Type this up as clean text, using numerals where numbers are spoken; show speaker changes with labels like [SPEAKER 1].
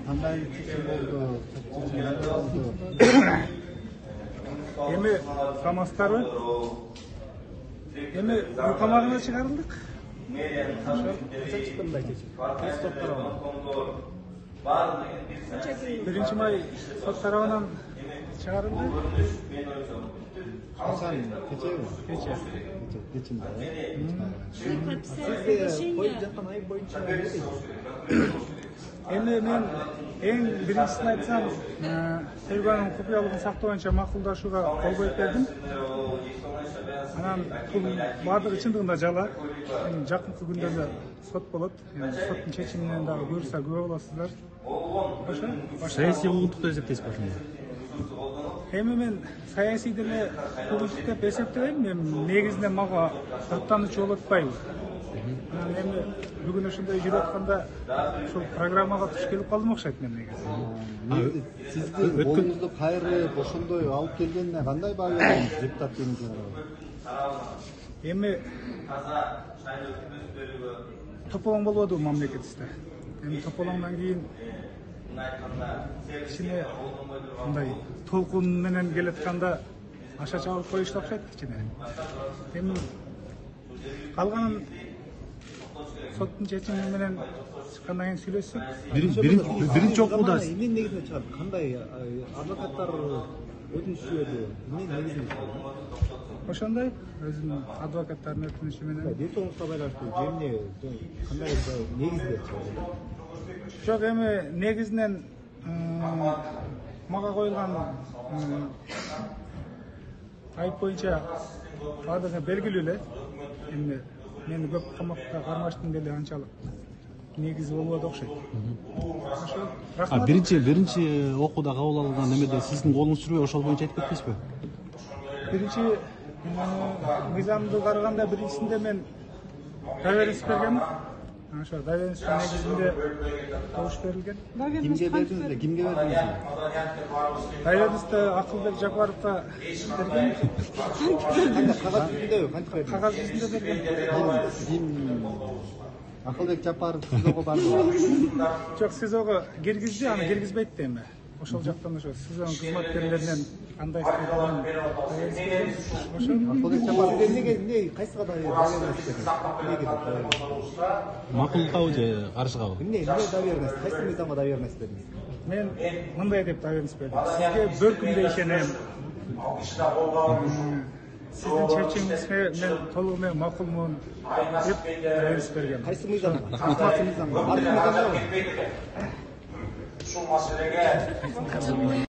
[SPEAKER 1] Кандай чечим болду?
[SPEAKER 2] Эми саламатсыздарбы? Эми үй камагына чыгарылдык.
[SPEAKER 1] Качан чыкты мындай чечим? Кайсы сот тарабынан?
[SPEAKER 2] 1-май сот тарабынан чыгарылды.
[SPEAKER 1] Качан? Кечеби?
[SPEAKER 2] Кече.
[SPEAKER 1] Кечимде.
[SPEAKER 3] Сизде
[SPEAKER 1] коюп жаткан айып боюнча эмне дейсиз?
[SPEAKER 2] Эми мен эң биринчисин айтсам, Серганын купуялыгын сактоо боюнча макулдашууга кол коюп бердим. Анан бул баардыгы чындыгында жала. Жакынкы күндөрдө сот болот. Соттун чечиминен дагы буюрса күбө болосуздар. Ошо.
[SPEAKER 4] Саясий укуктукту эсептейсизби ошондо?
[SPEAKER 2] Эми мен саясий деле укуктук деп эсептебейм. Мен негизинен мага даттануучу болуп атпайбы. Анан эми бүгүн ошондой жүрүп атканда ушул программага туш келип калдым окшойт мен негизи.
[SPEAKER 1] Сизди колуңузду кайрып ошондой алып келгенине кандай баа бересиз депутат кеңешине?
[SPEAKER 2] Эми тополоң болбоду мамлекетибизде. Эми тополоңдон кийин кичине мындай толкун менен келатканда аша чабып коюшту окшойт кичине. Эми калганын соттун чечими менен чыккандан кийин сүйлөшсөк.
[SPEAKER 4] Биринчи окууда
[SPEAKER 1] Эмне негизинде чыгат? Кандай адвокаттар өтүнүч жиберди? Эмне негизинде чыгат?
[SPEAKER 2] Ошондой өзүнүн адвокаттарынын өтүнүчү менен.
[SPEAKER 1] Ден-соолукка байланыштуу жемне кандай негизде чыгат?
[SPEAKER 2] Жок, эми негизинен мага коюлган айып боюнча баардыгы белгилүү эле. Эми мени көп камакка кармаштын деле анчалык негизи болбоду окшойт. Ошо. Рахмат.
[SPEAKER 4] биринчи окууда кабыл алынган немеде сиздин колуңуз жүрбөй ошол боюнча айтып кетпейсизби?
[SPEAKER 2] Биринчи мыйзамды караганда биринчисинде мен доверенность бергем. Ошо доверенностьтун негизинде добуш берилген.
[SPEAKER 1] Кимге бердиңиз? Кимге бердиңиз?
[SPEAKER 2] Доверенностьту Акылбек Жапаровго берген.
[SPEAKER 1] Кагаз жүзүндө кантип бердиңиз?
[SPEAKER 2] Кагаз жүзүндө берген.
[SPEAKER 1] Ким Акылбек Жапаров СИЗОго бардыбы?
[SPEAKER 2] Жок, СИЗОго киргизди, аны киргизбейт да эми. Ошол жактан ошо СИЗОнун кызматкерлеринен кандай істейтинин ошо.
[SPEAKER 1] Акылбек Жапаров эмне кайсыга доверенность бердиңиз?
[SPEAKER 4] Макулдукабы же каршыгабы?
[SPEAKER 1] Эмне доверенность? Кайсы мыйзамга доверенность бердиңиз?
[SPEAKER 2] Мен мындай деп доверенность бердим. Сизге бөркүмдөй ишенем. Сиздин чечимиңизге мен толугу менен макулмун деп доверенность берген.
[SPEAKER 1] Кайсы мыйзамга? Кайсы мыйзамга? Бардык мыйзамга?